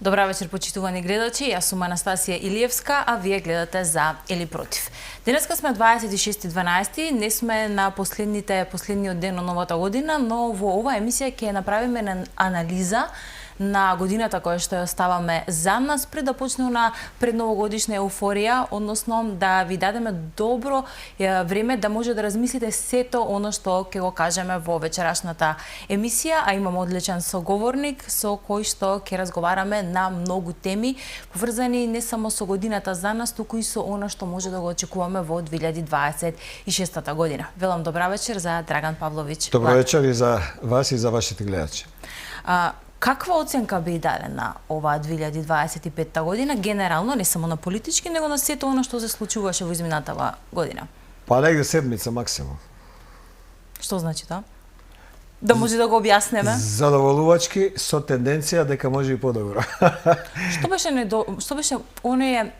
Добра вечер, почитувани гледачи. Јас сум Анастасија Илиевска, а вие гледате За или Против. Денеска сме 26.12. Не сме на последниот ден на новата година, но во оваа емисија ќе направиме анализа на годината која што ја оставаме за нас пред да почне на предновогодишна еуфорија, односно да ви дадеме добро време да може да размислите сето оно што ќе го кажеме во вечерашната емисија, а имаме одличен соговорник со кој што ќе разговараме на многу теми поврзани не само со годината за нас, туку и со она што може да го очекуваме во 2026 година. Велам добра вечер за Драган Павлович. Добра вечер и за вас и за вашите гледачи. Каква оценка би даде на оваа 2025 година, генерално, не само на политички, него на сето оно што се случуваше во изминатава година? Па негде седмица максимум. Што значи тоа? Да може да го објаснеме? Задоволувачки со тенденција дека може и подобро. Што беше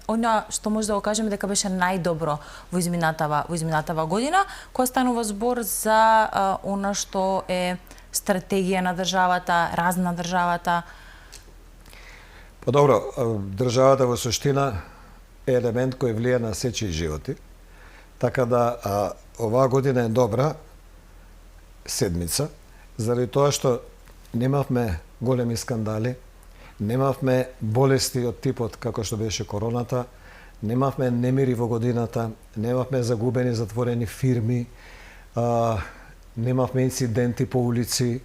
она што може да го кажеме дека беше најдобро во изминатава година, која станува збор за она што е стратегија на државата, разна државата? Па добро, државата во суштина е елемент кој влие на сечи животи. Така да оваа година е добра седмица, заради тоа што немавме големи скандали, немавме болести од типот како што беше короната, немавме немири во годината, немавме загубени затворени фирми, немавме инциденти по улици,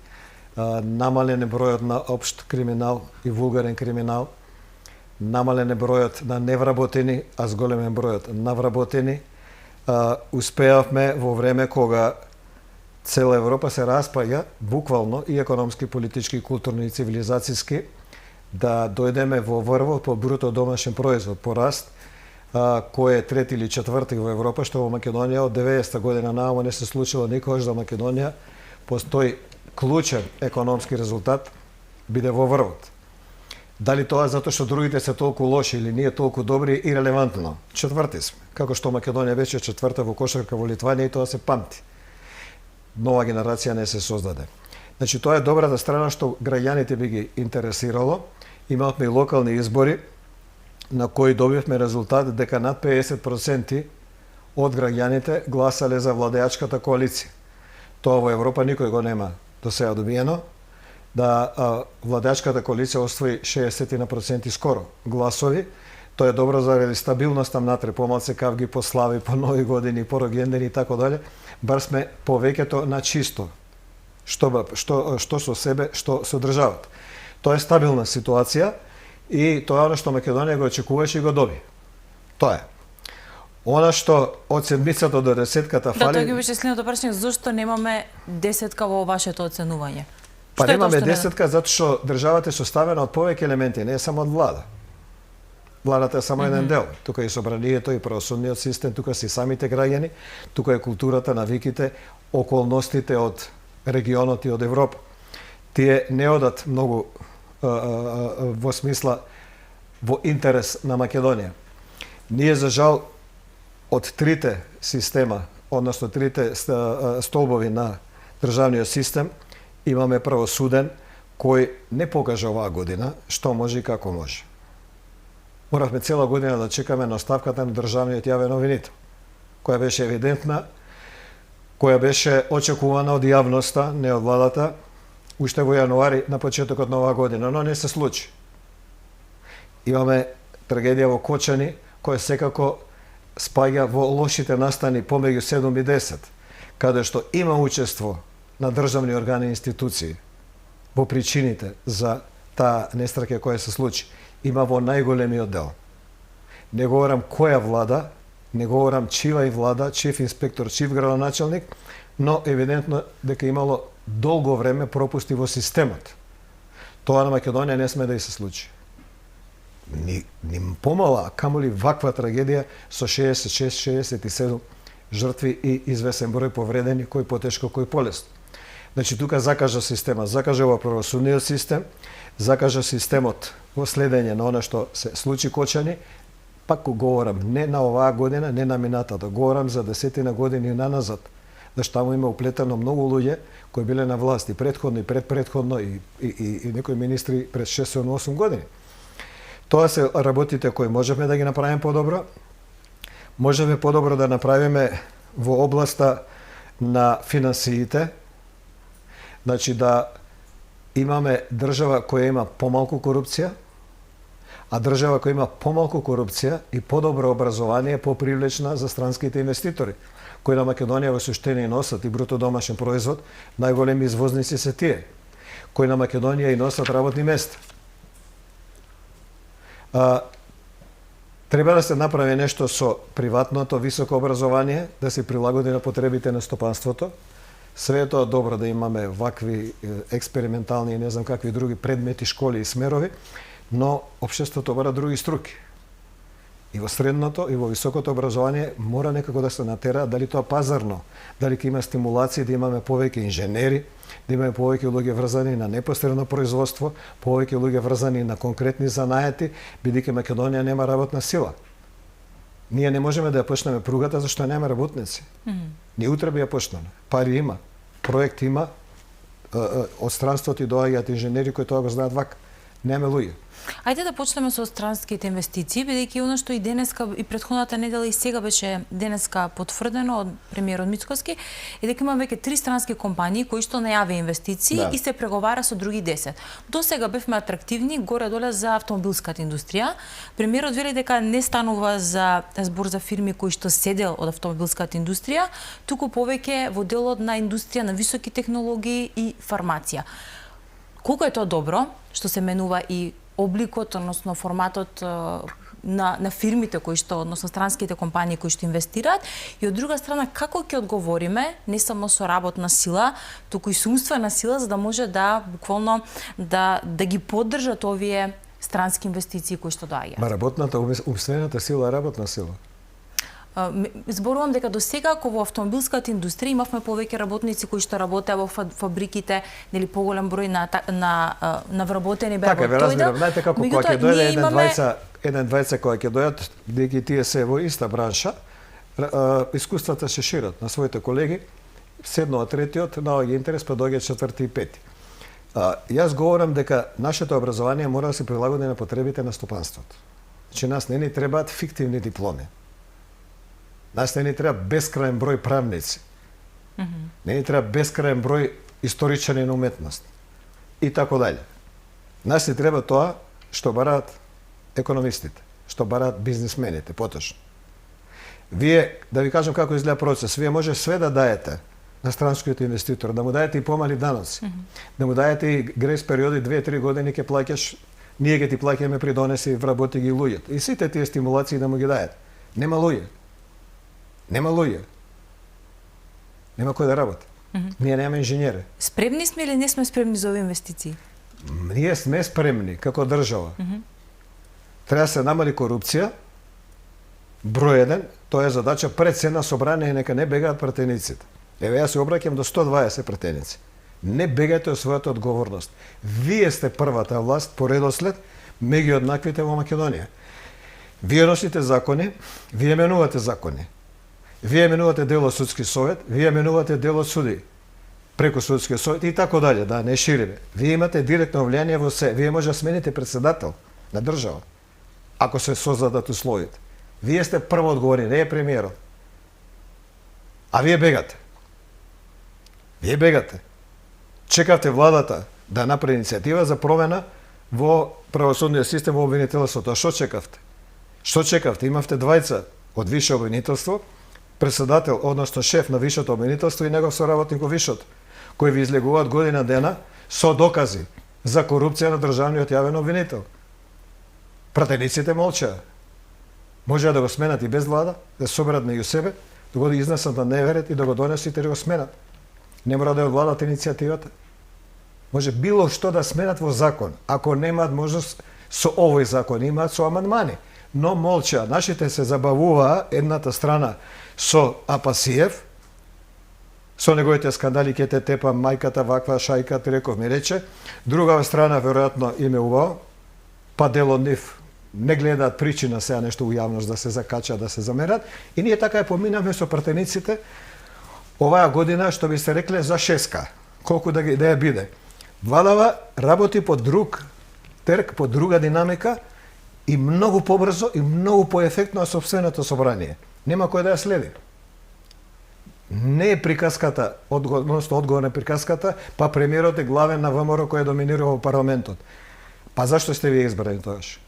намален е бројот на општ криминал и вулгарен криминал, намален е бројот на невработени, а зголемен бројот на вработени. Успеавме во време кога цела Европа се распаѓа, буквално и економски, политички, културни и цивилизацијски, да дојдеме во врвот по бруто домашен производ, по раст, кој е трети или четврти во Европа, што во Македонија од 90-та година наома не се случило никогаш да Македонија постои клучен економски резултат биде во врвот. Дали тоа затоа што другите се толку лоши или ние толку добри и релевантно? Четврти сме. Како што Македонија беше четврта во кошарка во Литванија и тоа се памти. Нова генерација не се создаде. Значи тоа е добрата страна што граѓаните би ги интересирало. Имавме и локални избори на кои добивме резултат дека над 50% од граѓаните гласале за владеачката коалиција. Тоа во Европа никој го нема до сега добиено, да владеачката коалиција освои 60% скоро гласови. Тоа е добро заради стабилноста внатре, помалце кавги, по слави, по нови години, по рогендени и така дале. Бар сме повеќето на чисто. Што со себе, што со државата. Тоа е стабилна ситуација и тоа е што Македонија го очекуваше и го доби. Тоа е. Она што од седмицата до десетката фали... Да, тоа ги беше следното прашање, зошто немаме десетка во вашето оценување? Па немаме десетка затоа што државата е составена од повеќе елементи, не е само од влада. Владата е само еден дел. Тука е и собранието, и правосудниот систем, тука се и самите граѓани, тука е културата, навиките, околностите од регионот и од Европа. Тие не одат многу во смисла во интерес на Македонија. Ние за жал од трите система, односно трите столбови на државниот систем, имаме правосуден кој не покажа оваа година што може и како може. Моравме цела година да чекаме на оставката на државниот јавен обвинител, која беше евидентна, која беше очекувана од јавноста, не од владата, уште во јануари на почетокот на оваа година, но не се случи. Имаме трагедија во Кочани, која секако спаѓа во лошите настани помеѓу 7 и 10, каде што има учество на државни органи и институции во причините за таа несреќа која се случи. Има во најголемиот дел. Не говорам која влада, не говорам чива и влада, чив инспектор, чив градоначалник, но евидентно дека имало долго време пропусти во системот. Тоа на Македонија не сме да и се случи. Ни помала, камоли ваква трагедија со 66-67 жртви и извесен број повредени, кој потешко, кој полесно. Значи тука закажа система, закажа во правосудниот систем, закажа системот во следење на она што се случи Кочани. Пак говорам не на оваа година, не на минатата, говорам за десетина години наназад, зашто таму има уплетено многу луѓе кои биле на власт и претходно и предпретходно и некои министри пред 6-8 години. Тоа се работите кои можеме да ги направиме подобро. Можеме подобро да направиме во областа на финансиите, значи да имаме држава која има помалку корупција, а држава која има помалку корупција и подобро образование е попривлечна за странските инвеститори, кои на Македонија во суштина и носат и бруто домашен производ, најголеми извозници се тие, кои на Македонија и носат работни места. Треба да се направи нешто со приватното високо образование, да се прилагоди на потребите на стопанството. Све е тоа добро да имаме вакви експериментални и не знам какви други предмети, школи и смерови, но општеството бара други струки. И во средното, и во високото образование мора некако да се натера дали тоа пазарно, дали ќе има стимулации да имаме повеќе инженери, да имаме повеќе луѓе врзани на непосредно производство, повеќе луѓе врзани на конкретни занаети, бидејќи Македонија нема работна сила. Ние не можеме да ја почнеме пругата зашто нема работници. Ние утре би ја почнеме. Пари има, проект има, од странството и доаѓаат инженери кои тоа го знаат вака. Нема луѓе. Ајде да почнеме со странските инвестиции, бидејќи оно што и денеска и претходната недела и сега беше денеска потврдено од премиерот Мицкоски, е дека има веќе 3 странски компании кои што најави инвестиции и се преговара со други 10. До сега бевме атрактивни горе-доле за автомобилската индустрија. Премиерот вели дека не станува за збор за фирми кои што седел од автомобилската индустрија, туку повеќе во делот на индустрија на високи технологии и фармација. Колку е тоа добро што се менува и обликот, односно форматот на фирмите кои што, односно странските компании кои што инвестираат, и од друга страна како ќе одговориме не само со работна сила, туку и со умствена сила за да може да буквално да ги поддржат овие странски инвестиции кои што доаѓаат. Работната умствената сила е работна сила. Зборувам дека до сега ако во автомобилската индустрија имавме повеќе работници кои што работеа во фабриките, нели поголем број на вработени беа во тој дел. Знаете како кога ќе дојде еден двајца кои ќе дојат, дека тие се во иста бранша, искуствата се шират на своите колеги, седнува третиот, наоѓа интерес, па доаѓа четврти и пети. Јас говорам дека нашето образование мора да се прилагоди на потребите на стопанството. Значи нас не ни требаат фиктивни дипломи. Нас не ни треба бескрајен број правници. Не ни треба бескрајен број историчани на уметност. И така дале. Нас ни треба тоа што бараат економистите, што бараат бизнисмените, поточно. Вие, да ви кажам како изгледа процес, вие може све да даете на странскиот инвеститор, да му даете и помали даноци, да му даете и грейс периоди 2-3 години ќе плаќаш, ние ќе ти плаќаме при донеси и вработи ги луѓето. И сите тие стимулации да му ги даете. Нема луѓе. Нема луѓе. Нема кој да работи. Ние нема инженери. Спремни сме или не сме спремни за овие инвестиции? Ние сме спремни како држава. Треба да се намали корупција. Број 1, тоа е задача пред сена собрание и нека не бегаат пратениците. Еве јас се обраќам до 120 пратеници. Не бегајте од својата одговорност. Вие сте првата власт по редослед меѓу однаквите во Македонија. Вие носите закони, вие менувате закони. Вие менувате дел од судски совет, вие менувате дел од суди преку судски совет и така дале, да не шириме. Вие имате директно влијание во се. Вие може да смените председател на држава ако се создадат условите. Вие сте прво одговорни, не е премиерот. А вие бегате. Вие бегате. Чекавте владата да направи иницијатива за промена во правосудниот систем во обвинителството. А што чекавте? Што чекавте? Имавте двајца од висше обвинителство, председател, односно шеф на висшето обвинителство и негов соработник во висшето, кои ви излегуваат година дена со докази за корупција на државниот јавен обвинител. Пратениците молчаа. Можеа да го сменат и без влада, да се соберат меѓу себе, да го изнесат на неверет и да го донесат и да го сменат. Не мора да ја од владата иницијативата. Може било што да сменат во закон, ако немаат можност со овој закон, имаат со амандмани. Но молча, нашите се забавуваа едната страна со Апасиев, со неговите скандали ке те тепа мајката ваква шајка, ти реков ми рече, друга страна веројатно им е убаво, па дел од нив не гледаат причина сега нешто у јавност да се закача, да се замерат, и ние така ја поминавме со пратениците оваа година, што би се рекле за шеска, колку да ја биде. Владава работи по друг терк, по друга динамика, и многу побрзо и многу поефектно од сопственото собрание. Нема кој да ја следи. Не е приказката, одговор на приказката, па премиерот е главен на ВМРО кој доминира во парламентот. Па зашто сте вие избрани тогаш?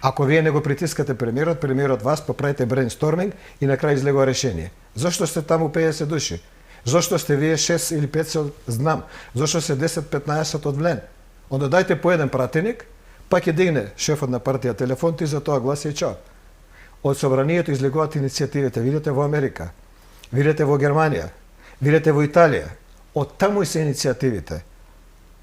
Ако вие не го притискате премиерот вас поправите брейнсторминг и на крај излегува решение. Зошто сте таму 50 души? Зошто сте вие 6 или 5 знам? Зошто се 10-15 од влен? Онда дајте по еден пратеник, па ќе дигне шефот на партија телефон и за тоа гласи и чао. Од собранието излегуваат иницијативите, видите во Америка, видите во Германија, видите во Италија. Од таму и се иницијативите.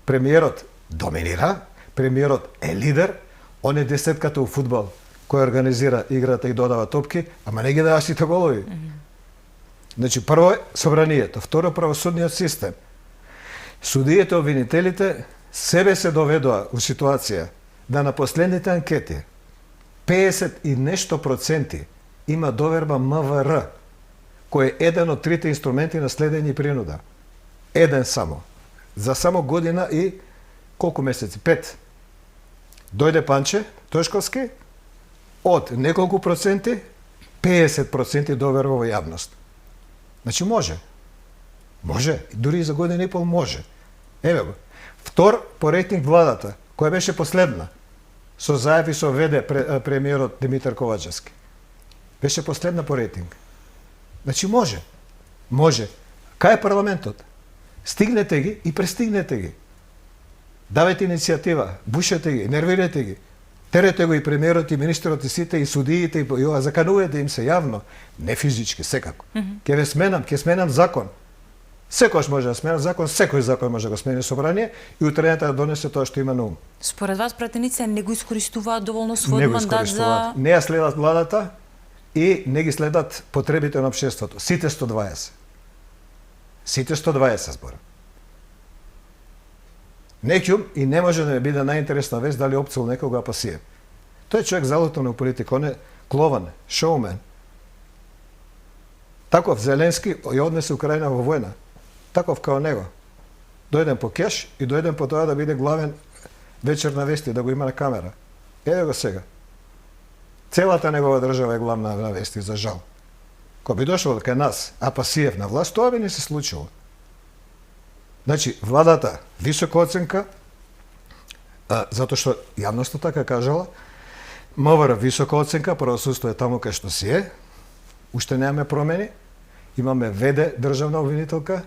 Премиерот доминира, премиерот е лидер, он е десетката у фудбал кој организира играта и додава топки, ама не ги дава сите голови. Значи, прво е собранието, второ правосудниот систем. Судиите, обвинителите себе се доведоа у ситуација да на последните анкети 50 и нешто проценти има доверба МВР, кој е еден од трите инструменти на следење и принуда. Еден само. За само година и колку месеци? 5. Дојде Панче Тошковски, од неколку проценти, 50% доверба во јавност. Значи може. Може. Дури и за година и пол може. Еве го. Втор по рейтинг владата, која беше последна, со Заев и со ВД премиерот Димитар Ковачевски. Беше последна по рейтинг. Значи може. Може. Кај е парламентот? Стигнете ги и престигнете ги. Давајте иницијатива, бушете ги, нервирате ги. Терете го и премиерот, и министерот, и сите, и судиите, и заканувате им се јавно. Не физички, секако. Ќе ве сменам, ќе сменам закон. Секојаш може да сменам закон, секој закон може да го смени собрание и утрената да донесе тоа што има на ум. Според вас пратеници не го искористуваат доволно својот мандат за... Не ја следат владата и не ги следат потребите на општеството. Сите 120. Сите 120 збора. Некјум и не може да биде најинтересна вест дали опцил некога па сие. Тој е човек залутен у политика, он е клован, шоумен. Таков Зеленски ја однесе Украина во војна. Таков као него. Дојден по кеш и дојден по тоа да биде главен вечер на вести, да го има на камера. Еве го сега. Целата негова држава е главна на вести, за жал. Ко би дошол кај нас, а Пасиев на власт, тоа би не се случило. Значи, владата висока оценка, затоа што јавноста така кажала, МВР висока оценка, правосудство е таму кај што си е, уште немаме промени, имаме ВД државна обвинителка,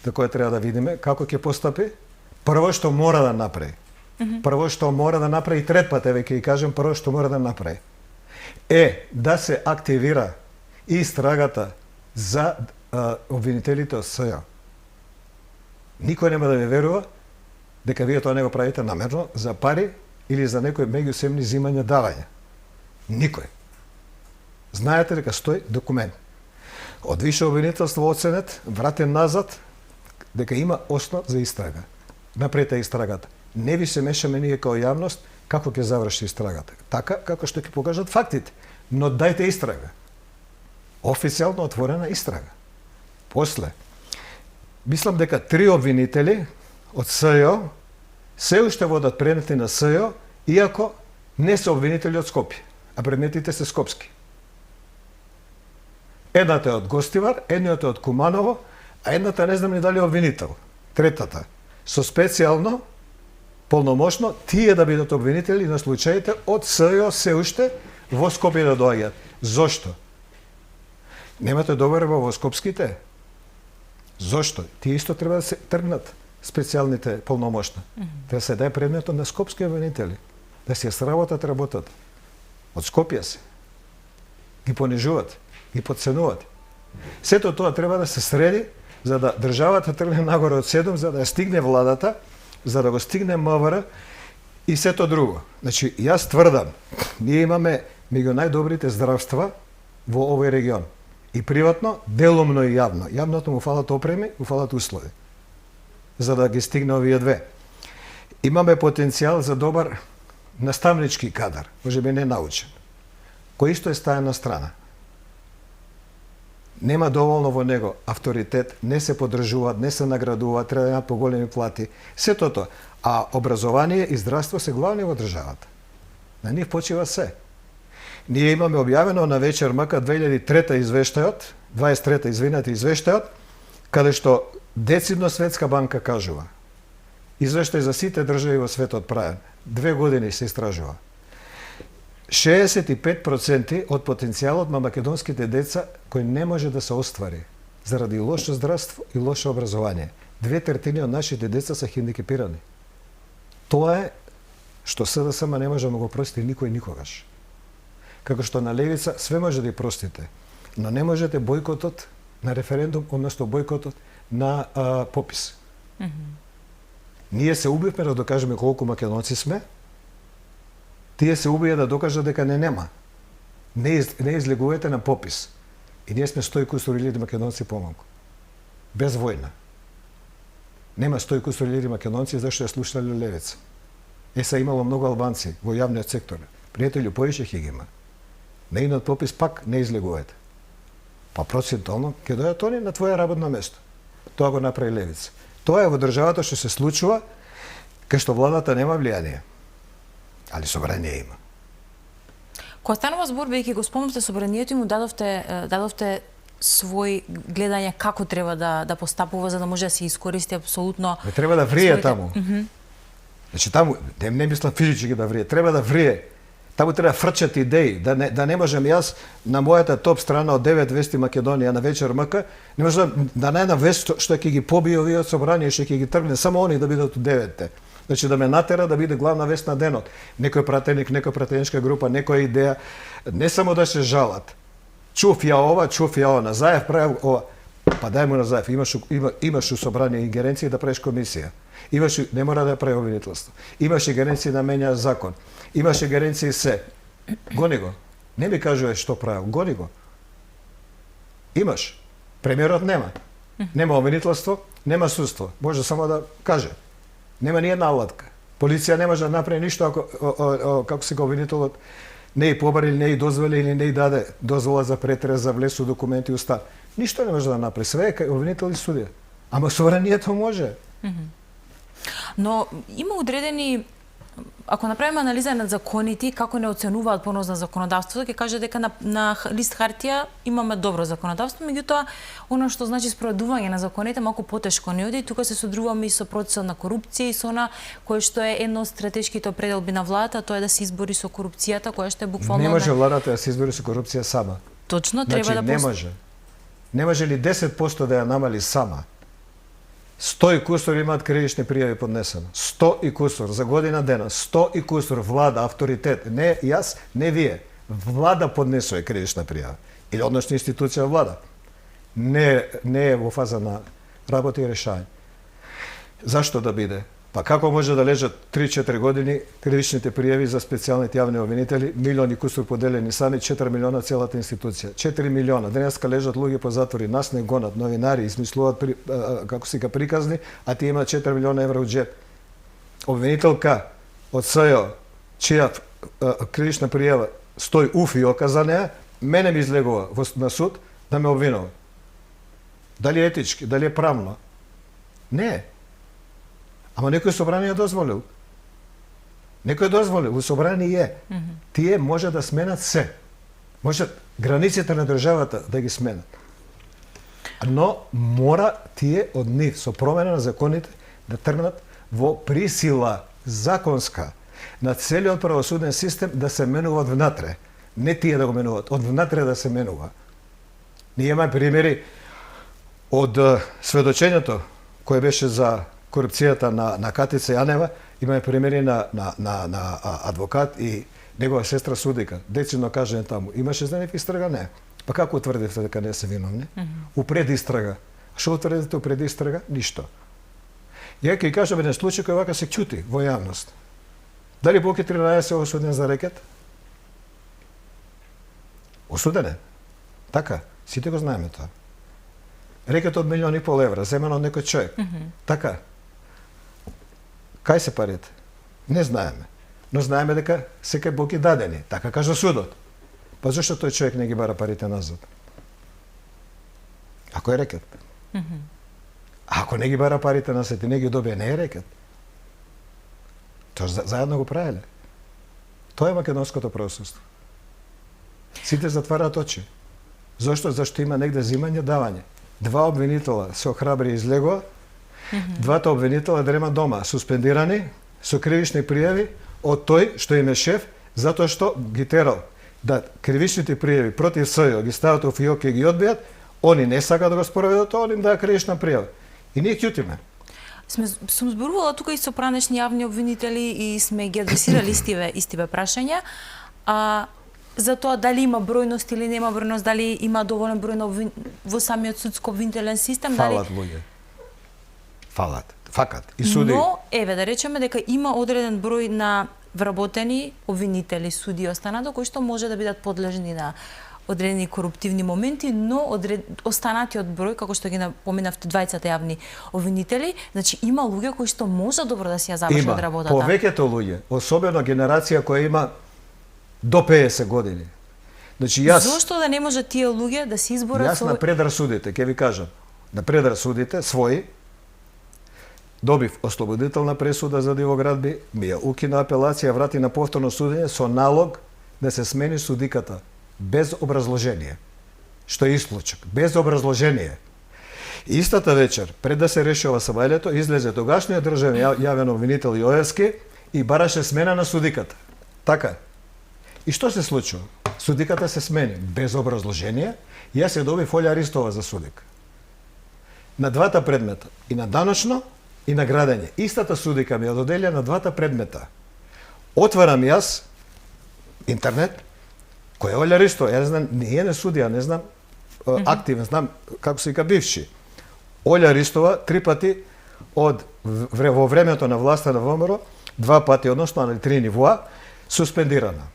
за која треба да видиме како ќе постапи. Прво што мора да направи, прво што мора да направи, трет пат еве ќе ја кажем, прво што мора да направи, е да се активира истрагата за обвинителите од СЈО. Никој нема да ви верува дека вие тоа не го правите намерно за пари или за некои меѓусебни зимања давања. Никој. Знаете дека стои документ. Од висше обвинителство оценет, вратен назад, дека има основ за истрага. Напред е истрагата. Не ви се мешаме ние као јавност како ќе заврши истрагата. Така како што ќе покажат фактите. Но дајте истрага. Официјално отворена истрага. После, мислам дека 3 обвинители од СЈО се уште водат предмети на СЈО, иако не се обвинители од Скопје, а предметите се скопски. Едната е од Гостивар, едниот е од Куманово, а едната не знам ни дали е обвинител. Третата, со специјално, полномошно, тие да бидат обвинители на случаите од СЈО се уште во Скопје да доаѓаат. Зошто? Немате доверба во скопските? Зошто? Тие исто треба да се тргнат специјалните полномошни. Треба се даде предметот на скопски обвинители. Да се сработат работата. Од Скопје се. Ги понижуваат, ги подценуваат. Сето тоа треба да се среди, за да државата тргне нагоре од 7, за да ја стигне владата, за да го стигне МВР и сето друго. Значи, јас тврдам, ние имаме меѓу најдобрите здравства во овој регион. И приватно, делумно и јавно. Јавното му фалат опреми, му фалат услови. За да ги стигне овие две. Имаме потенцијал за добар наставнички кадар, може би не научен, кој исто е стајана страна. Нема доволно во него авторитет, не се поддржуваат, не се наградуваат, треба да имаат поголеми плати. Сето тоа. А образование и здравство се главни во државата. На нив почива се. Ние имаме објавено на Вечер МК 2003 извештајот, 23 извинете извештајот, каде што децидно Светска банка кажува. Извештај за сите држави во светот правен. 2 години се истражува. 65% од потенцијалот на македонските деца кој не може да се оствари заради лошо здравство и лошо образование. 2/3 од нашите деца се хендикепирани. Тоа е што СДСМ не може да го прости никој никогаш. Како што на левица све може да ја простите, но не можете бојкотот на референдум, односно бојкотот на попис. Ние се убивме да докажеме колку македонци сме, тие се убија да докажат дека не нема. Не излегувате на попис. И ние сме 100 и кусур илјади македонци помалку. Без војна. Нема 100 и кусур илјади македонци зашто ја слушнале левица. Са имало многу албанци во јавниот сектор. Пријателју, повеќе ќе ги има. На инот попис пак не излегувате. Па процентално ќе дојдат они на твоја работно место. Тоа го направи левица. Тоа е во државата што се случува, кај што владата нема влијание. Али собрание има. Кога станува збор, бејќи го спомнавте собранието и му дадовте свој гледање како треба да постапува за да може да се искористи апсолутно. Не треба да врие таму. Значи таму не мислам физички да врие, треба да врие. Таму треба фрчат идеи, да не можем јас на мојата топ страна од 9 вести Македонија на Вечер МК, не можам да на една вест што ќе ги побие овие од собрание, што ќе ги тргне само они да бидат од 9-те. Значи да ме натера да биде главна вест на денот. Некој пратеник, некоја пратеничка група, некоја идеја, не само да се жалат. Чув ја ова, чув ја она, Заев прави ова. Па дај му на Заев, имаш у собрание ингеренции да правиш комисија. Не мора да прави обвинителство. Имаш ингеренции да менја закон. Имаш ингеренции се. Гони го. Не ми кажува што правил, гони го. Имаш. Премиерот нема. Нема обвинителство, нема судство. Може само да каже. Нема ни една алатка. Полиција не може да направи ништо ако како се го обвинителот не и побари, не и дозволи или не и даде дозвола за претрес, за влез у документи устав. Ништо не може да направи. Све е кај обвинител и судија. Ама собранието може. Но има одредени, ако направиме анализа на законите, како не оценуваат понос на законодавството, ќе каже дека на лист хартија имаме добро законодавство, меѓутоа оно што значи спроведување на законите малку потешко не оди, тука се содруваме и со процесот на корупција и со она кој што е едно од стратешките определби на владата, тоа е да се избори со корупцијата, која што е буквално не може владата да се избори со корупција сама. Точно, треба да не може. Не може ли 10% да ја намали сама? 100 и кусор имаат кривични пријави поднесено. 100 и кусор за година дена. 100 и кусор влада, авторитет. Не јас, не вие. Влада поднесува кривична пријава. Или односно институција влада. Не е во фаза на работа и решање. Зашто да биде? Па како може да лежат 3-4 години кривичните пријави за специјалните јавни обвинители, милиони кусор поделени сами, 4 милиона целата институција. 4 милиона. Денеска лежат луѓе по затвори, нас не гонат, новинари, измислуваат како си ка приказни, а тие имаат 4 милиона евра од джеп. Обвинителка од СЈО, чија кривична пријава стои УФИОКа за неа, мене ми излегува на суд да ме обвинува. Дали етички, дали е правно? Не. Ама некој собрание дозволил. Некој дозволил, во собрание е. Тие може да сменат се. Може границите на државата да ги сменат. Но мора тие од нив со промена на законите да тргнат во присила законска на целиот правосуден систем да се менува од внатре. Не тие да го менуваат, од внатре да се менува. Ние имаме примери од сведочењето кој беше за корупцијата на Катица Јанева, имаме примери на адвокат и негова сестра судика. Децидно кажане таму. Имаше за нив истрага? Не. Па како утврдите дека не се виновни? Упред истрага. Што утврдите упред истрага? Ништо. Ја ќе кажам еден случај кој вака се ќути во јавност. Дали Боки 13 е осуден за рекет? Осуден е. Така, сите го знаеме тоа. Рекет од 1,5 милиони евра, земено од некој човек. Така. Кај се парите? Не знаеме. Но знаеме дека секај Боки дадени. Така кажа судот. Па зашто тој човек не ги бара парите назад? Ако е рекет. Ако не ги бара парите назад и не ги добие, не е рекет. Тоа заедно го правеле. Тоа е македонското правосудство. Сите затвараат очи. Зошто? Зашто има негде зимање, давање. 2 обвинителя се охрабри и излегоа, двата обвинителя дрема дома, суспендирани, со кривични пријави од тој што им е шеф, затоа што ги терал да кривичните пријави против СЈО ги стават во фиок и ги одбијат, они не сакаат да го спроведат, они им даа кривична пријава. И ние ќутиме. Сум зборувала тука и со пранешни јавни обвинители и сме ги адресирали истиве прашања. За тоа дали има бројност или нема бројност, дали има доволен број во самиот судско обвинителен систем, Фалат луѓе. Фалат. Факат. И суди. Но, да речеме дека има одреден број на вработени обвинители, суди и останато, кои што може да бидат подлежни на одредени коруптивни моменти, но останатиот број, како што ги напоминавте двајцата јавни обвинители, значи има луѓе кои што може добро да си ја завршат работата. Има повеќето луѓе, особено генерација која има до 50 години. Значи Зошто да не може тие луѓе да се изборат Јас на предрасудите, ќе ви кажам, на предрасудите своји добив ослободителна пресуда за дивоградби, ми ја укина апелација, врати на повторно судење со налог да се смени судиката без образложение. Што е исклучок, без образложение. Истата вечер, пред да се реши ова сабајлето, излезе тогашниот државен јавен обвинител Јоевски и бараше смена на судиката. Така. И што се случува? Судиката се смени без образложение, и јас се добив Олја Ристова за судик. На двата предмета, и на даночно, и на градење. Истата судика ми ја доделја на двата предмета. Отварам јас интернет, кој е Олја Ристова, ја не знам, не е судија, не знам активен, знам како се вика бивши. Олја Ристова 3 пати во времето на власта на ВМРО, 2 пати, односно на 3 нивоа, суспендирана.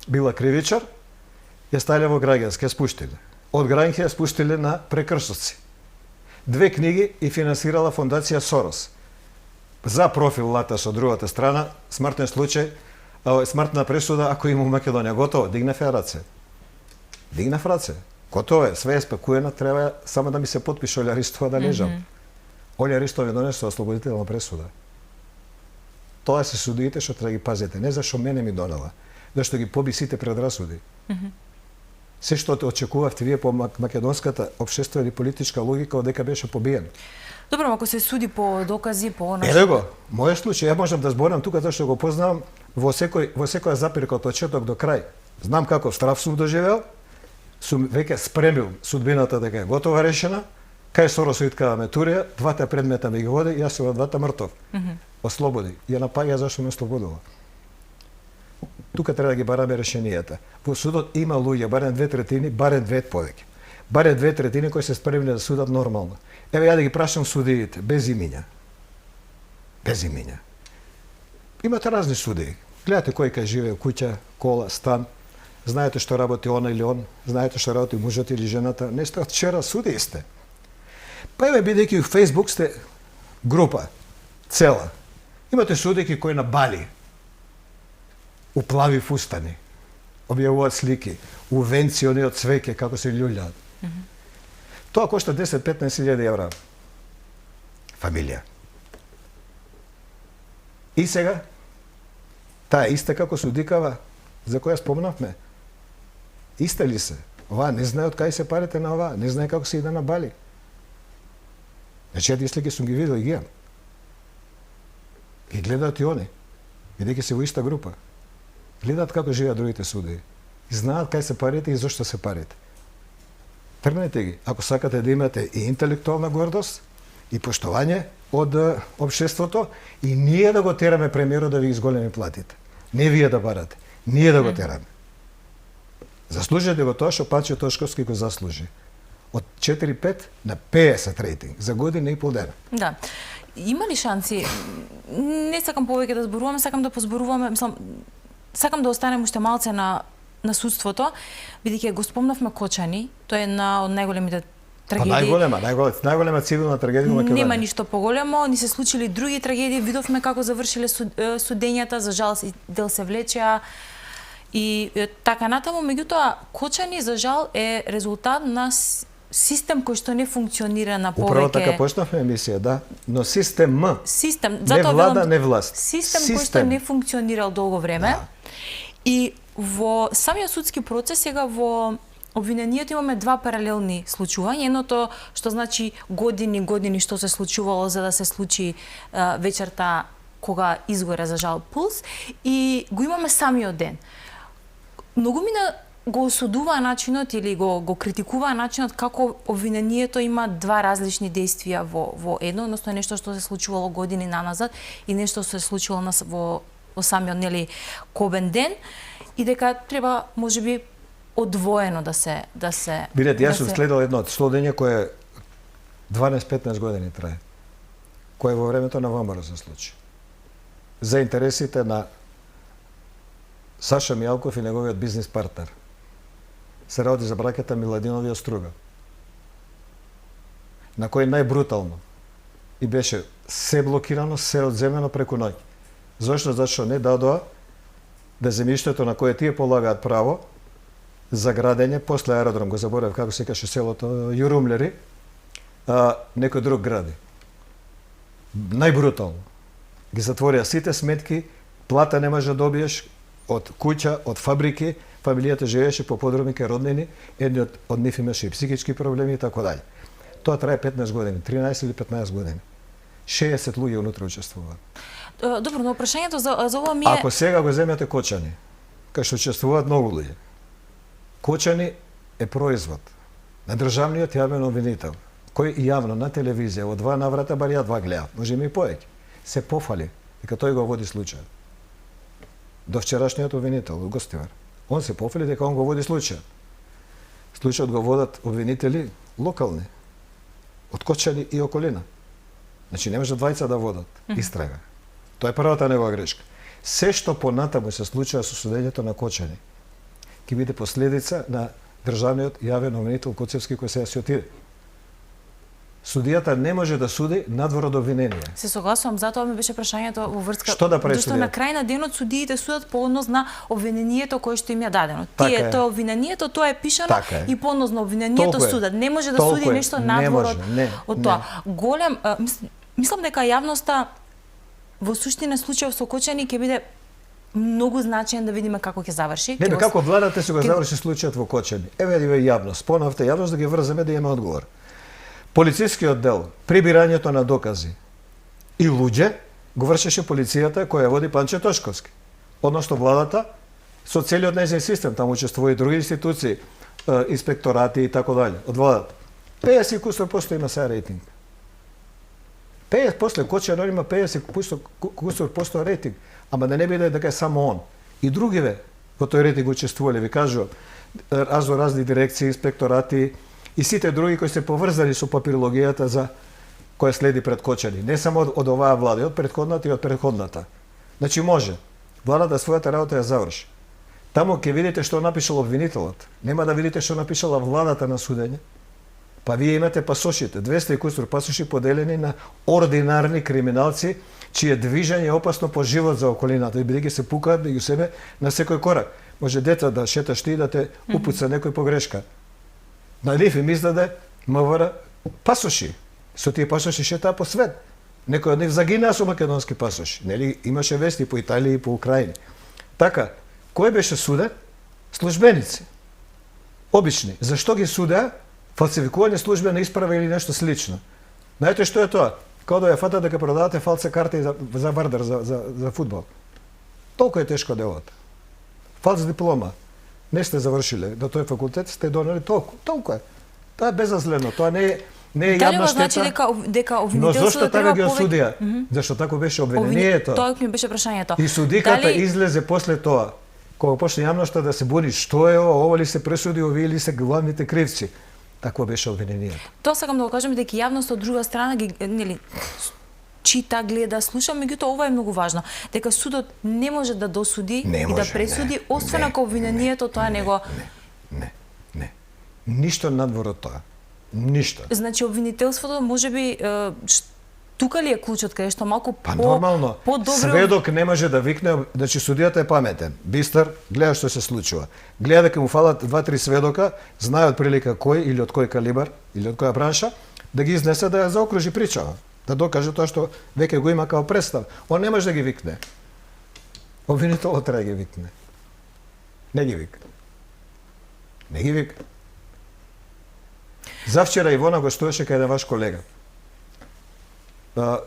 Била кривичар, ја ставиле во граѓански, ја спуштиле. Од граѓански ја спуштиле на прекршоци. 2 книги и финансирала фондација Сорос. За профил лата со другата страна, смртен случај, смртна пресуда ако има у Македонија. Готово, дигнав ја раце. Дигнав раце. Готово е, све е спекуено, треба само да ми се потпише Олја Ристова да лежам. Олја Ристова ми донесе ослободителна пресуда. Тоа се судиите што треба ги пазите, не зашто мене ми донела, зашто ги поби сите предрасуди. Се што очекувавте вие по македонската општествена и политичка логика, одека беше побиен. Добро, ако се суди по докази, по она... Еве го, мојот случај, ја можам да зборам тука зашто го познавам во секоја запирка од почеток до крај. Знам како страв сум доживеал, сум веќе спремил судбината дека е готова решена, кај Сорос иткаваме Турија, двата предмета ми ги води, јас сум во двата мртов. Ослободи. Ја напаѓа зашто ме ослободува. Тука треба да ги бараме решенијата. Во судот има луѓе, барем 2/3, барем 2 повеќе. Барем 2/3 кои се спремни да судат нормално. Еве ја да ги прашам судиите, без имиња. Без имиња. Имате разни судии. Гледате кој кај живее, куќа, кола, стан. Знаете што работи она или он, знаете што работи мужот или жената. Не сте од вчера судии сте. Па еве бидејќи во Facebook сте група цела. Имате судики кои на Бали у плави фустани објавуваат слики, у венци они од цвеќе како се љулјаат. Тоа кошта 10-15 евра. Фамилија. И сега, таа иста како судикава, за која спомнавме, иста ли се? Ова не знае од кај се парите на ова, не знае како се иде на Бали. Значи, ја слики сум ги видел и ги имам. Ги гледаат и они, бидејќи се во иста група. Гледаат како живеат другите судии. И знаат кај се парите и зошто се парите. Тргнете ги, ако сакате да имате и интелектуална гордост, и поштовање од општеството, и ние да го тераме премиерот да ви изголеми платите. Не вие да барате, ние да го тераме. Заслужите го тоа што Панчо Тошковски го заслужи. Од 4-5 на 50 рейтинг за година и пол дена. Да. Има ли шанси? Не сакам повеќе да зборуваме, сакам да позборуваме, сакам да останем уште малце на судството, бидејќи го спомнавме Кочани, тоа е една од најголемите трагедии. Најголема цивилна трагедија во Македонија. Нема ништо поголемо, ни се случили други трагедии, видовме како завршиле судењата, за жал дел се влечеа и така натаму, меѓутоа Кочани за жал е резултат на систем кој што не функционира на повеќе. Управо така почнавме емисија, да, но систем, затоа не влада, не власт. Систем кој што не функционирал долго време. Да. И во самиот судски процес сега во обвинението имаме два паралелни случувања. Едното што значи години што се случувало за да се случи вечерта кога изгоре за жал Пулс, и го имаме самиот ден. Многу мина го осудува начинот или го критикува начинот како обвинението има два различни действија во едно, односно нешто што се случувало години наназад и нешто што се случило во самиот кобен ден, и дека треба можеби одвоено да се Бидете, јас сум следел едно следење кое 12-15 години трае, кое во времето на ВМРО се случи. За интересите на Саша Мијалков и неговиот бизнис партнер. Се работи за браќата Миладинови од Струга, на кој најбрутално и беше се блокирано, се одземено преку ноќ. Зошто? Зашто не дадоа да земјиштето на кое тие полагаат право за градење, после аеродром, го заборав како се каше селото Јурумлери, некој друг гради. Најбрутално. Ги затворија сите сметки, плата не може да добиеш од куќа, од фабрики, фамилијата живееше по подруми кај роднини, едни од нив имаше и психички проблеми и така дале. Тоа трае 15 години, 13 или 15 години. 60 луѓе унутре учествуваат. Добро, но прашањето за ова ми е... Ако сега го земете Кочани, кај што учествуваат многу луѓе, Кочани е производ на државниот јавен обвинител, кој јавно на телевизија во два наврата бар ја два гледа, може и повеќе, се пофали дека тој го води случајот. До вчерашниот обвинител, Гостивар, он се пофали дека он го води случајот. Случајот го водат обвинители локални, од Кочани и околина. Значи не може двајца да водат истрага. Тоа е првата негова грешка. Се што понатаму се случува со судењето на Кочани, ќе биде последица на државниот јавен обвинител Коцевски кој се си отиде. Судијата не може да суди надвор од обвинение. Се согласувам, затоа ми беше прашањето во врска. Што да прави зашто судијата? На крај на денот судиите судат по однос на обвинението кое што им е дадено. Така Тие е. тоа обвинението, тоа е пишано Така е. и по однос на обвинението Толку е. судат. Не може да Толку суди е. нешто Не надвор може. од тоа. Голем, мислам дека јавноста во суштина случајот со Кочани ќе биде многу значаен да видиме како ќе заврши. Не, како владата се го заврши случајот во Кочани. Еве јавност, спомнавте јавност да ги врземе да имаме одговор. Полицискиот дел, прибирањето на докази и луѓе го вршеше полицијата која води Панче Тошковски. Односно владата со целиот нејзин систем, таму учествува и други институции, инспекторати и така дале, од владата. 50 и кусор посто има сега рейтинг. После Кочани има 50 кусор посто рейтинг, ама да не биде дека е само он. И другиве во тој рейтинг учествувале, ви кажувам, разни дирекции, инспекторати и сите други кои се поврзани со папирологијата за која следи пред Кочани. Не само од оваа влада, од претходната и од претходната. Значи може владата својата работа ја заврши. Таму ќе видите што напишал обвинителот. Нема да видите што напишала владата на судење. Па вие имате пасошите, 200 и кусур пасоши поделени на ординарни криминалци, чие движење е опасно по живот за околината, и бидејќи се пукаат меѓу себе на секој корак. Може дете да шеташ ти да те упуца некој погрешка. На нив им издаде МВР пасоши. Со тие пасоши шетаа по свет. Некој од нив загинаа со македонски пасоши. Нели имаше вести по Италија и по Украина. Така, кој беше суден? Службеници. Обични. Зашто ги судеа? Фалсификување службена исправа или нешто слично. Знаете што е тоа? Као да ја фатат дека продавате фалце карти за Вардар, за фудбал. Толку е тешко делото. Фалс диплома. Не сте завршиле до тој факултет, сте донели толку. Толку е. Тоа е безазлено, тоа не е јавна штета. Значи дека Но зошто така ги осудија? повеќе... Зашто тако беше обвинението. Тоа ми беше прашањето. И судиката излезе после тоа. Кога почна јавноста да се буни, што е ова ли се пресуди, овие ли се главните кривци. Такво беше обвинението. Тоа сакам да го кажам дека јавноста од друга страна ги чита, гледа, слуша, меѓутоа ова е многу важно, дека судот не може да досуди и да пресуди, освен ако обвинението тоа него... Не. Ништо надвор од тоа. Ништо. Значи обвинителството можеби тука ли е клучот каде што малку нормално. по-добро... Сведок не може да викне, значи судијата е паметен, бистар, гледа што се случува. Гледа дека му фалат 2-3 сведока, знае од прилика кој или од кој калибар или од која бранша, да ги изнесе да ја заокружи причава, да докаже тоа што веќе го има као представ. Он не може да ги викне. Обвинителот треба да ги викне. Не ги вика. Не ги вика. Завчера Ивона гостуваше кај ваш колега.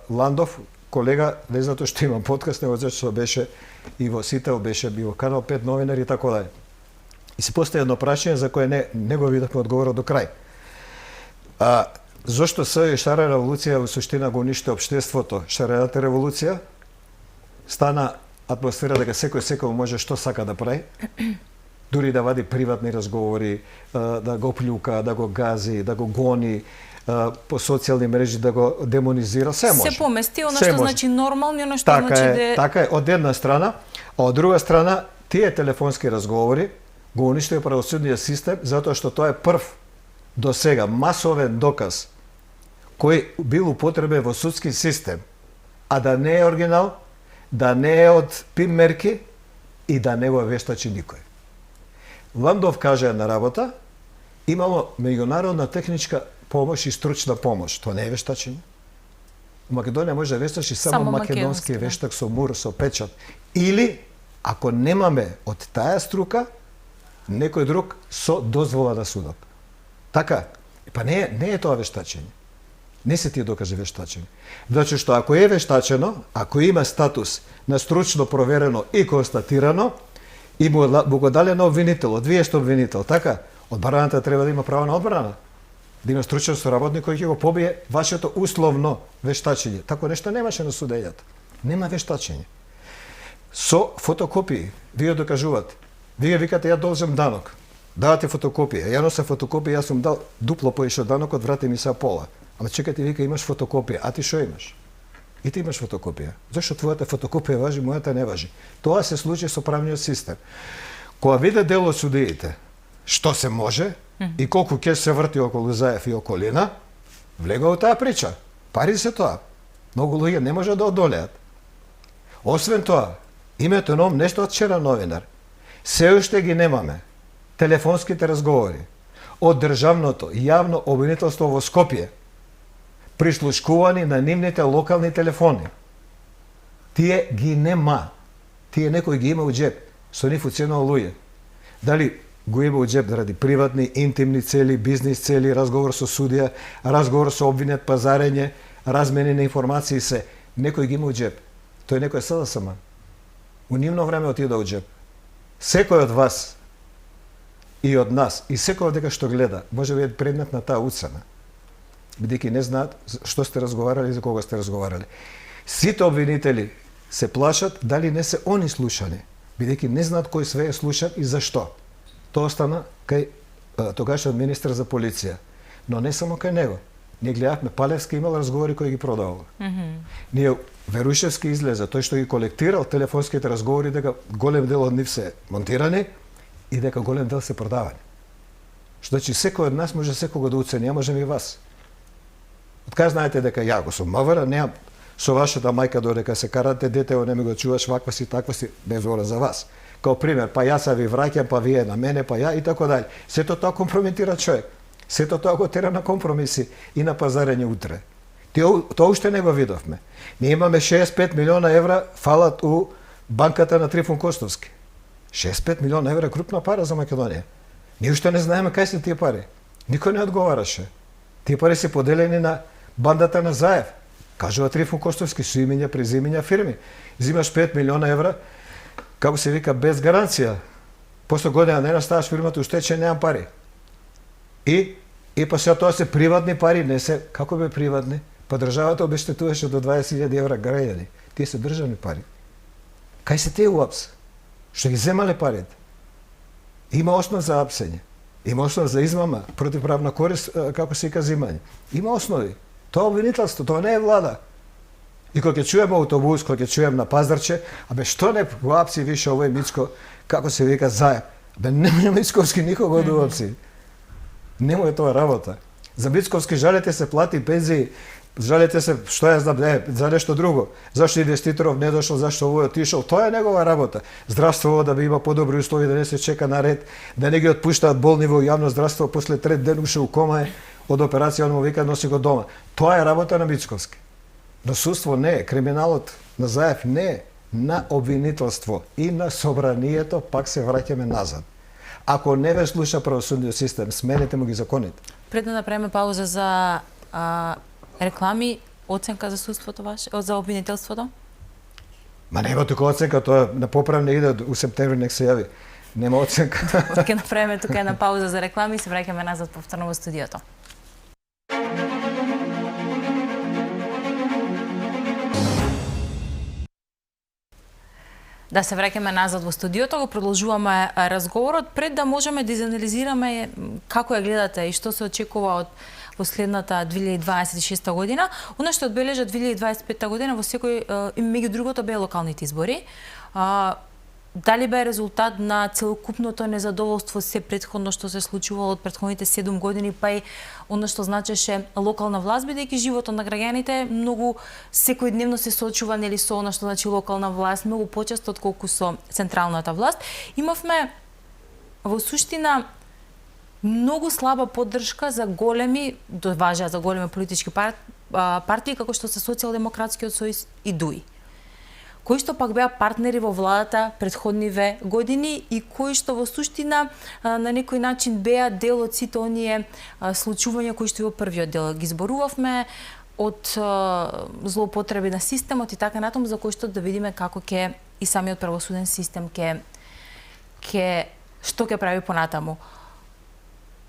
Ландов, колега, не затоа што има подкаст, него зашто беше и во Сител, беше и во Канал 5 новинар и така дале. И се постави едно прашање за кое не го видовме одговорот до крај. Зошто се Шара револуција во суштина го уништи општеството? Шарената револуција стана атмосфера дека секој може што сака да прави, дури да вади приватни разговори, да го плюка, да го гази, да го гони, по социјални мрежи да го демонизира, се може. Се помести она што значи нормално, она што значи да Така е, од една страна, а од друга страна, тие телефонски разговори го уништија правосудниот систем, затоа што тоа е прв до сега масовен доказ кој бил употребен во судски систем, а да не е оригинал, да не е од ПИМ мерки и да не го вештачи никој. Ландов каже една работа, имало меѓународна техничка помош и стручна помош. Тоа не е вештачење. У Македонија може да вештачи само македонски вештак со МУР, со печат. Или, ако немаме од таа струка, некој друг со дозвола на судот. Така, па не е тоа вештачење. Не се тие докази вештачење. Значи што ако е вештачено, ако има статус на стручно проверено и констатирано, и му го дале на обвинителот, вие сте обвинител, така? Одбраната треба да има право на одбрана. Да има стручен соработник кој ќе го побие вашето условно вештачење. Тако нешто немаше на судењата. Нема вештачење. Со фотокопии, вие докажувате. Вие викате, ја должам данок. Давате фотокопија. Ја носам фотокопија, јас сум дал дупло поише данокот, врати ми са пола. Ама чекате, вика, имаш фотокопија. А ти што имаш? И ти имаш фотокопија. Зашто твојата фотокопија важи, мојата не важи? Тоа се случи со правниот систем. Кога виде дел од судиите, што се може и колку кеш се врти околу Заев и околина, влегува таа прича. Пари се тоа. Многу луѓе не може да одолеат. Освен тоа, името ном нешто од вчера новинар. Се уште ги немаме телефонските разговори од државното јавно обвинителство во Скопје, прислушкувани на нивните локални телефони. Тие ги нема. Тие некој ги има у џеб, со нив уценува луѓе. Дали го има у џеб заради приватни, интимни цели, бизнис цели, разговор со судија, разговор со обвинет, пазарење, размени на информации се, некој ги има у џеб. Тој некој СДСМ. У нивно време отида у џеб. Секој од вас и од нас, и секој од дека што гледа, може да е предмет на таа уцена. Бидејќи не знаат што сте разговарали и за кога сте разговарали. Сите обвинители се плашат дали не се они слушани, бидејќи не знаат кој све е слушан и зашто. Тоа остана кај тогашниот министер за полиција. Но не само кај него. Ние гледавме, Палевски имал разговори кои ги продавал. Ние Верушевски излезе, тој што ги колектирал телефонските разговори, дека голем дел од нив се монтирани и дека голем дел се продавани. Што значи секој од нас може секого да уцени, а можеме и вас. Од кај знаете дека ја го сум мавра, неам со вашата мајка додека се карате, детево не ми го чуваш, ваква си, таква си, без збора за вас. Као пример, па јас ви враќам, па вие на мене, па ја и така дали. Сето тоа компрометира човек. Сето тоа го тера на компромиси и на пазарење утре. Тоа уште не го видовме. Ние имаме 65 милиона евра фалат у банката на Трифун Костовски. 65 милиона евра крупна пара за Македонија. Ние уште не знаеме кај се тие пари. Никој не одговараше. Тие пари се поделени на бандата на Заев. Кажува Трифун Костовски со имења, презимења фирми. Зимаш 5 милиона евра, како се вика, без гаранција. После година не наставаш фирмата, уште че неам пари. И па сега тоа се приватни пари, не се, како бе приватни? Па државата обештетуваше до 20.000 евра граѓани. Тие се државни пари. Кај се тие уапс? Што ги земале парите? Има основ за апсење. Има основ за измама, противправна корист, како се ика зимање. Има основи. Тоа е обвинителство, тоа не е влада. И кога ќе чуем автобус, кога ќе чуем на Пазарче, абе што не го апси више овој Мицко, како се вика Заев? Абе нема Мицковски никого да апси. Нема е тоа работа. За Мицковски жалете се плати пензии, жалете се што ја знам, за нешто друго. Зашто инвеститоров не дошол, зашто овој отишол, тоа е негова работа. Здравството да би има подобри услови, да не се чека на ред, да не ги отпуштаат болни во јавно здравство, после трет ден уште у кома е, од операција он му вика носи го дома. Тоа е работа на Мицковски. Но судство не е, криминалот на Заев не е. на обвинителство и на собранието, пак се враќаме назад. Ако не ве слуша правосудниот систем, сменете му ги законите. Пред да направиме пауза за реклами, оценка за судството ваше, за обвинителството? Ма нема тука оценка, тоа на поправне иде у септември, нек се јави. Нема оценка. Ќе направиме тука една пауза за реклами и се враќаме назад повторно во студиото. Да се враќаме назад во студиото, го продолжуваме разговорот пред да можеме да изанализираме како ја гледате и што се очекува од последната 2026 година. Она што одбележа 2025 година во секој меѓу другото беа локалните избори. Дали бе резултат на целокупното незадоволство се претходно што се случувало од претходните 7 години, па и оно што значеше локална власт, бидејќи животот на граѓаните многу секојдневно се соочува нели со оно што значи локална власт, многу почесто отколку со централната власт. Имавме во суштина многу слаба поддршка за големи, важа за големи политички партии како што се Социјалдемократскиот сојуз и ДУИ, кои што пак беа партнери во владата претходниве години и кои што во суштина на некој начин беа дел од сите оние случувања кои што и во првиот дел ги зборувавме, од злоупотреби на системот и така натаму, за кои што да видиме како ќе и самиот правосуден систем што ќе прави понатаму.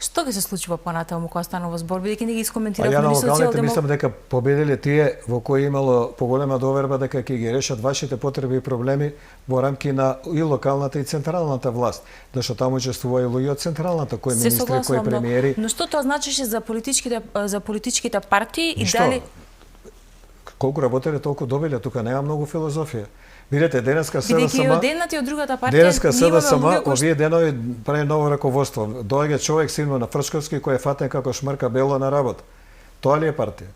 Што ќе се случува понатаму кога станува збор, бидејќи не ги искоментиравме ни социјалдемократите? Мислам дека победиле тие во кои имало поголема доверба дека ќе ги решат вашите потреби и проблеми во рамки на и локалната и централната власт, зашто таму учествува и луѓе од централната, кои министри, кои премиери. Но што тоа значеше за политичките партии и дали колку работеле толку добиле, тука нема многу филозофија. Видете, денеска СДСМ... Бидејќи од едната и од другата партија... Денеска СДСМ, овие денови прави ново раководство. Доаѓа човек силно на Фршковски кој е фатен како шмрка бело на работа. Тоа ли е партија?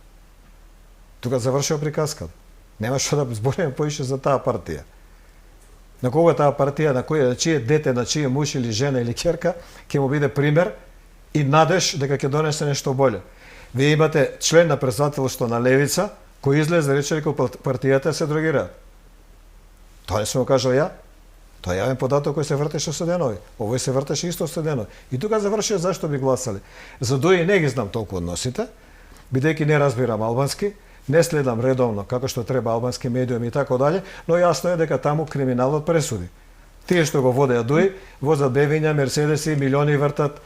Тука завршува приказката. Нема што да збориме поише за таа партија. На кога таа партија, на чие дете, на чие муж или жена или ќерка, ќе му биде пример и надеж дека ќе донесе нешто боле. Вие имате член на претседателството на Левица, кој излезе да рече дека партијата се дрогира. Тоа не сум го кажал ја. Тоа е јавен податок кој се вртеше со денови. Овој се вртеше исто со денови. И тука завршува зашто би гласале. За ДУИ не ги знам толку односите, бидејќи не разбирам албански, не следам редовно како што треба албански медиуми и така дале, но јасно е дека таму криминалот пресуди. Тие што го водеа ДУИ, возат бевиња, мерцедеси, милиони вртат,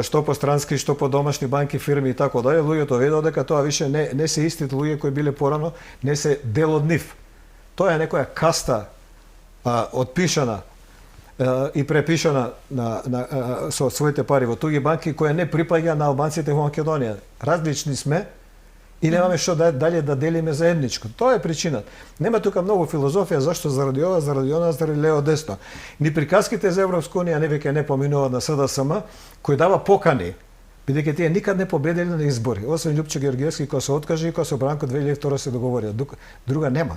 што по странски, што по домашни банки, фирми и така дале. Луѓето ведоа дека тоа више не се истите луѓе кои биле порано, не се дел од нив. Тоа е некоја каста отпишана и препишана со своите пари во туги банки, која не припаѓа на албанците во Македонија. Различни сме и немаме што дали да делиме заедничко. Тоа е причината. Нема тука многу филозофија зашто заради ова, заради она, заради лево десно. Ни приказките за Европска унија не веќе не поминуваат на СДСМ, кој дава покани, бидејќи тие никад не победиле на избори, освен Љупчо Георгиевски кој се откажи и кој со Бранко 2002 се договорија. Друга нема.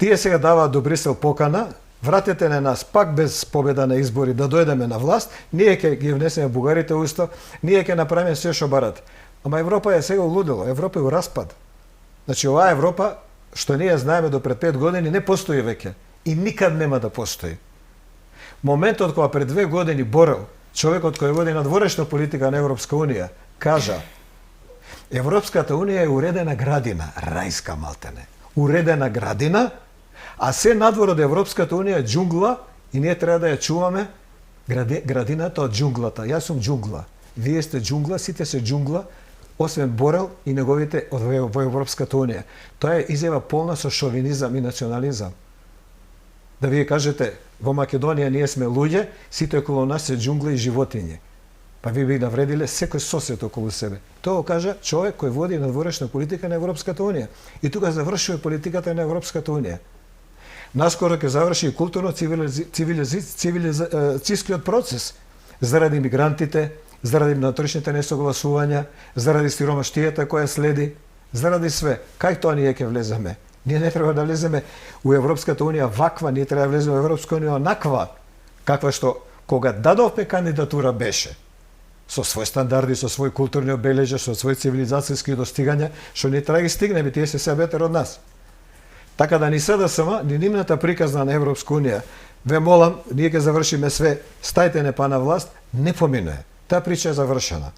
Тие сега даваат до Брисел покана, вратете на нас пак без победа на избори да дојдеме на власт, ние ќе ги внесеме бугарите устав, ние ќе направиме се што барат. Ама Европа е сега улудела, Европа е у распад. Значи оваа Европа што ние знаеме до пред 5 години не постои веќе и никад нема да постои. Моментот кога пред 2 години Борел, човекот кој води надворешна политика на Европска унија, кажа: Европската унија е уредена градина, рајска малтене. Уредена градина, а се надвор од Европската унија е џунгла и ние треба да ја чуваме градината од џунглата. Јас сум џунгла, вие сте џунгла, сите се џунгла, освен Борел и неговите во Европската унија. Тоа е изјава полна со шовинизам и национализам. Да вие кажете, во Македонија ние сме луѓе, сите околу нас се џунгли и животиња. Па ви навредиле секој сосед околу себе. Тоа кажа човек кој води надворешна политика на Европската унија. И тука завршува политиката на Европската унија. Наскоро ќе заврши и културно-цивилизацијскиот процес заради мигрантите, заради внатрешните несогласувања, заради сиромаштијата која следи, заради све. Кај тоа ние ќе влеземе? Ние не треба да влеземе у Европската унија ваква, ние треба да влеземе во Европска унија онаква, каква што кога дадовме кандидатура беше со свој стандарди, со свој културни обележја, со свој цивилизацијски достигања, што ние треба да ги стигнеме, тие се бетер од нас. Така да ни СДСМ, ни нивната приказна на Европска унија, ве молам, ние ќе завршиме све, стајте не па на власт, не поминува. Таа прича е завршена.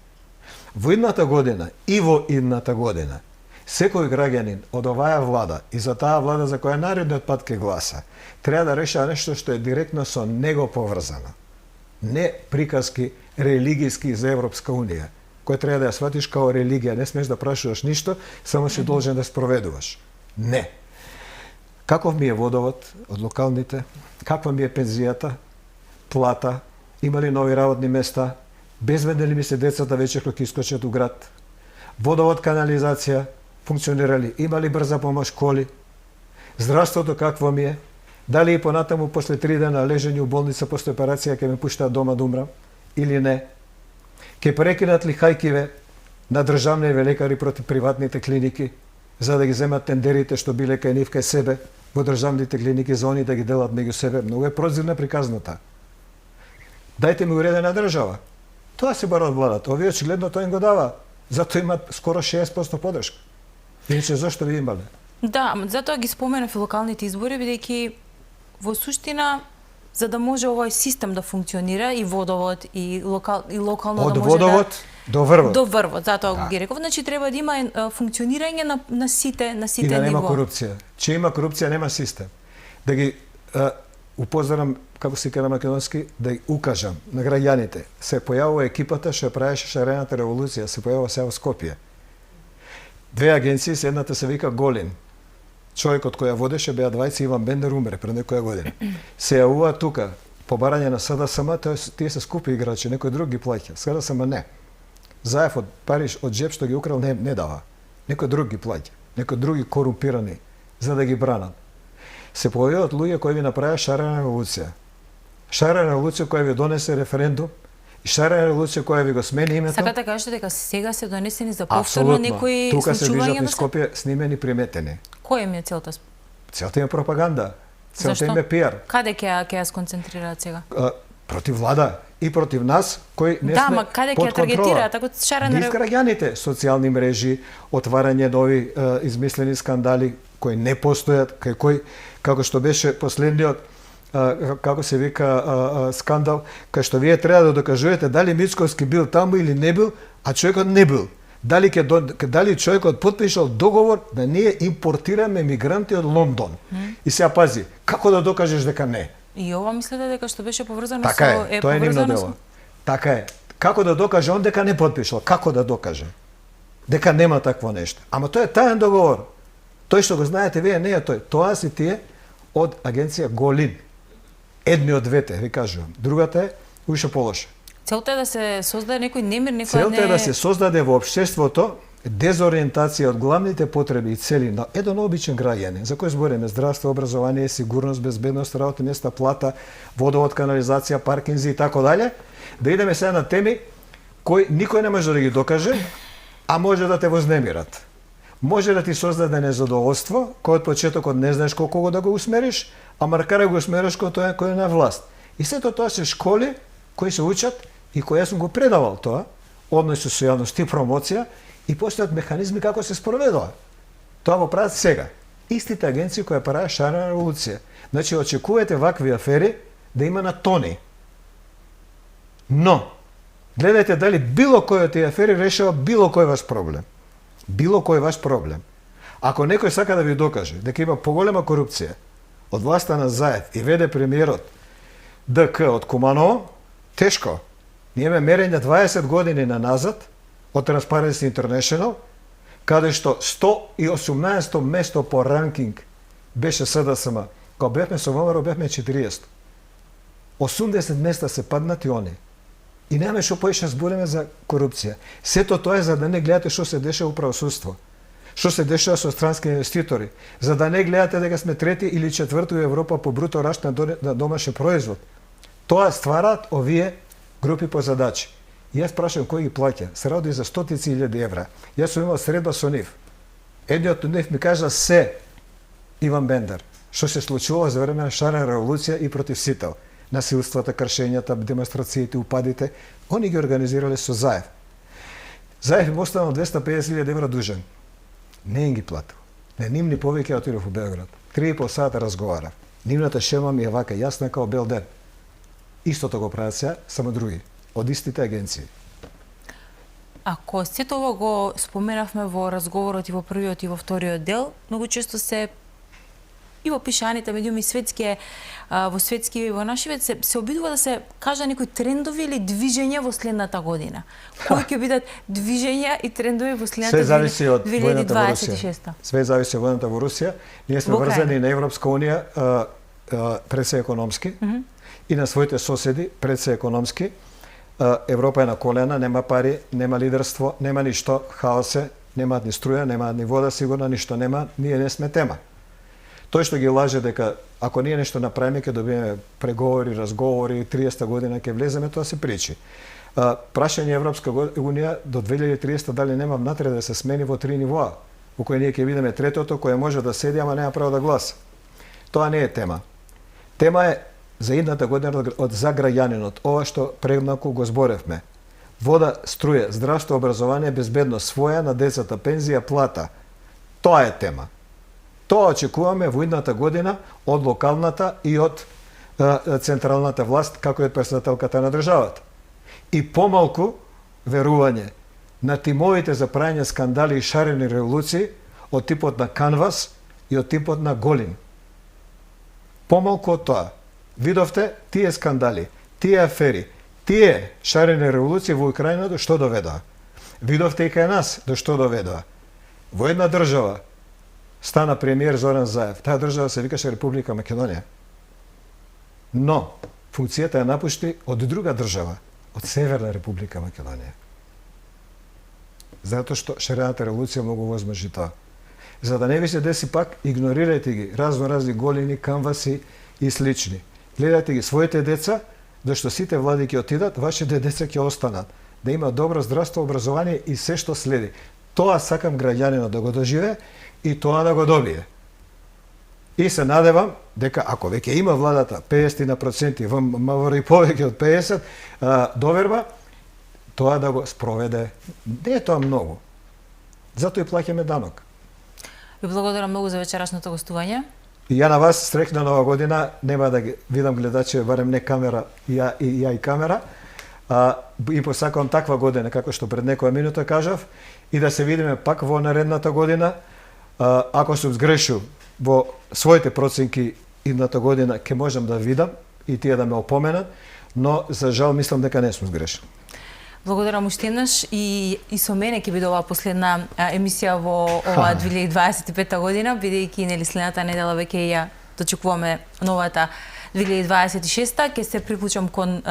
Во идната година и во идната година, секој граѓанин од оваа влада и за таа влада за која наредниот пат ќе гласа, треба да решава нешто што е директно со него поврзано. Не приказки религиски за Европска унија, кој треба да ја сватиш као религија, не смеш да прашуваш ништо, само си должен да спроведуваш. Не. Каков ми е водовод од локалните, каква ми е пензијата, плата, има ли нови работни места, безбедни ли ми се децата вечер кога ќе искочат у град, водовод, канализација, функционирали, има ли брза помош, коли, здравството какво ми е, дали и понатаму после 3 дена лежење у болница после операција ќе ме пуштаат дома да умрам или не, ќе прекинат ли хајкиве на државни лекари против приватните клиники, за да ги земат тендерите што биле кај нив кај себе во државните клиники за они да ги делат меѓу себе. Многу е прозирна приказната. Дајте ми уредена држава. Тоа се бара од владата. Овие очигледно тоа им го дава. Затоа имат скоро 60% поддршка. Иначе зашто би имале? Да, затоа ги споменав и локалните избори, бидејќи во суштина за да може овој систем да функционира и водовод и локално од да може водовод до врвот. До врвот, затоа го ги реков. Значи треба да има функционирање на сите ниво. И да нема корупција. Че има корупција, нема систем. Да ги упозорам, како се кара македонски, да ги укажам на граѓаните. Се појавува екипата што правеше шарената револуција, се појавува сега во Скопје. Две агенции, едната се вика Голин. Човекот кој ја водеше беа двајца, Иван Бендер умре пред некоја година. Се јавува тука по барање на СДСМ, тие се скупи играчи, некој друг ги плаќа. СДСМ не. Заев од пари од джеб што ги украл не дава. Некој друг ги плаќа. Некој други корумпирани за да ги бранат. Се појавуваат луѓе кои ви направија шарена револуција. Шарена револуција која ви донесе референдум и шарена револуција која ви го смени името. Сакате да кажете дека сега се донесени за повторно некои тука се движат случувања низ Скопје снимени приметени. Која им е целта? Целта им е пропаганда. Целта им е пиар. Каде ќе ја сконцентрираат сега? Против влада и против нас, кои не да, сме ма каде под ќе ја таргетираат? Ако шарена низ граѓаните, социјални мрежи, отварање нови измислени скандали кои не постојат, како што беше последниот како се вика скандал, кај што вие треба да докажувате дали Мицковски бил таму или не бил, а човекот не бил. Дали човекот потпишал договор да ние импортираме мигранти од Лондон. И сега пази, како да докажеш дека не? И ова мислите дека што беше поврзано така со тоа е нивно дело. Така е. Како да докаже он дека не потпишал? Како да докаже? Дека нема такво нешто. Ама тоа е таен договор. Тој што го знаете вие не е тој. Тоа си тие од агенција Голин. Едни од двете, ви кажувам. Другата е уште полоша. Целта е да се создаде некој немир, Целта е да се создаде во општеството дезориентација од главните потреби и цели на еден обичен граѓанин, за кој збориме здравство, образование, сигурност, безбедност, работни места, плата, водовод, канализација, паркинзи и така дале, да идеме сега на теми кои никој не може да ги докаже, а може да те вознемират. Може да ти создаде незадоволство, кој од почетокот не знаеш колку да го усмериш, а маркара го усмериш кој е на власт. И сето тоа се школи кои се учат и кои јас сум го предавал тоа, односи со јавност и промоција, и постојат механизми како се спроведува. Тоа го прават сега. Истите агенции кои прават шарена револуција. Значи, очекувате вакви афери да има на тони. Но, гледајте дали било кој од тие афери решава било кој ваш проблем. Било кој ваш проблем. Ако некој сака да ви докаже дека има поголема корупција од власта на Заев и веде премиерот ДК од Куманово, тешко. Ние имаме мерење 20 години на назад од Transparency International, каде што 118 место по ранкинг беше СДСМ. Кога бевме со ВМРО бевме 40. 80 места се паднати они. И немаме што поише збориме за корупција. Сето тоа е за да не гледате што се дешава во правосудство. Што се дешава со странски инвеститори. За да не гледате дека сме трети или четврти во Европа по бруто раст на домашен производ. Тоа ствараат овие групи по задачи. И јас прашам кој ги плаќа. Се ради за стотици илјади евра. Јас сум имал средба со нив. Едниот од нив ми кажа се Иван Бендер, што се случува за време на шарена револуција и против сител. Насилствата, кршењата, демонстрациите, упадите, они ги организирале со Заев. Заев им останал 250.000 евра дужен. Не им ги платил. Не ним ни повеќе отидов у Белград. 3,5 сата разговарав. Нивната шема ми е вака јасна као бел ден. Истото го прават сега, само други, од истите агенции. Ако сето ова го споменавме во разговорот и во првиот и во вториот дел, многу често се и во пишаните медиуми светски, во светски и во нашивет се обидува да се кажа некои трендови или движења во следната година. Кои ќе бидат движења и трендови во следната Све зависи од војната во 2026? Русија. Све зависи од војната во Русија. Ние сме врзани на Европска унија пред се економски и на своите соседи пред се економски. Европа е на колена, нема пари, нема лидерство, нема ништо, хаос е, немаат ни струја, немаат ни вода, сигурно ништо нема, ние не сме тема. Тој што ги лаже дека ако ние нешто направиме ќе добиеме преговори, разговори, 30 година ќе влеземе, тоа се причи. Прашање Европска унија до 2030 дали нема внатре да се смени во 3 нивоа, во кој ние ќе видиме третото кој може да седи, ама нема право да гласа. Тоа не е тема. Тема е за едната година за граѓанинот, ова што преднаку го зборевме. Вода, струја, здравство, образование, безбедност, своја на децата, пензија, плата. Тоа е тема. Тоа очекуваме во идната година од локалната и од централната власт, како и од председателката на државата. И помалку верување на тимовите за прајање скандали и шарени револуции од типот на Канвас и од типот на Голин. Помалку од тоа. Видовте тие скандали, тие афери, тие шарени револуции во Украина до што доведоа. Видовте и кај нас до што доведоа. Во една држава стана премиер Зоран Заев. Таа држава се викаше Република Македонија. Но функцијата ја напушти од друга држава, од Северна Република Македонија. Затоа што шарената револуција многу возможи тоа. За да не ви се деси пак, игнорирајте ги разни голини, канваси и слични. Гледајте ги своите деца, зашто сите влади ќе отидат, вашите деца ќе останат. Да има добро здравство, образование и се што следи. Тоа сакам граѓанинот да го доживее и тоа да го добие. И се надевам дека ако веќе има владата 50% и повеќе од 50 доверба, тоа да го спроведе. Не е тоа многу. Затоа и плаќаме данок. Ви благодарам многу за вечерашното гостување. И ја на вас стрекна нова година, нема да ги видам гледачи, барем не камера, ја и камера. И посакувам таква година, како што пред некоја минута кажав, и да се видиме пак во наредната година. Ако сум сгрешил во своите проценки идната година, ќе можам да видам и тие да ме опоменат, но за жал мислам дека не сум сгрешил. Благодарам уште еднаш и со мене ќе биде оваа последна емисија во оваа 2025 година, бидејќи нели следната недела веќе ја дочекуваме новата 2026-та, ќе се приклучам кон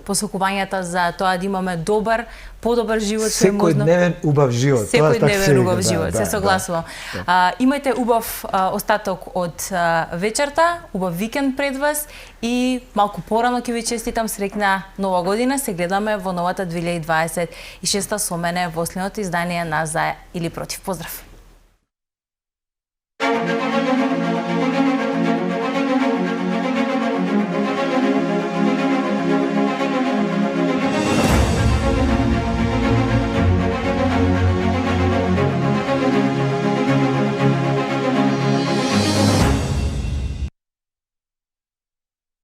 посакувањата за тоа да имаме добар, подобар живот, секојдневен убав живот. Секојдневен убав живот, се согласувам. Имајте убав остаток од вечерта, убав викенд пред вас и малку порано ќе ви честитам среќна нова година. Се гледаме во новата 2026 со мене во следното издание на За или Против. Поздрав!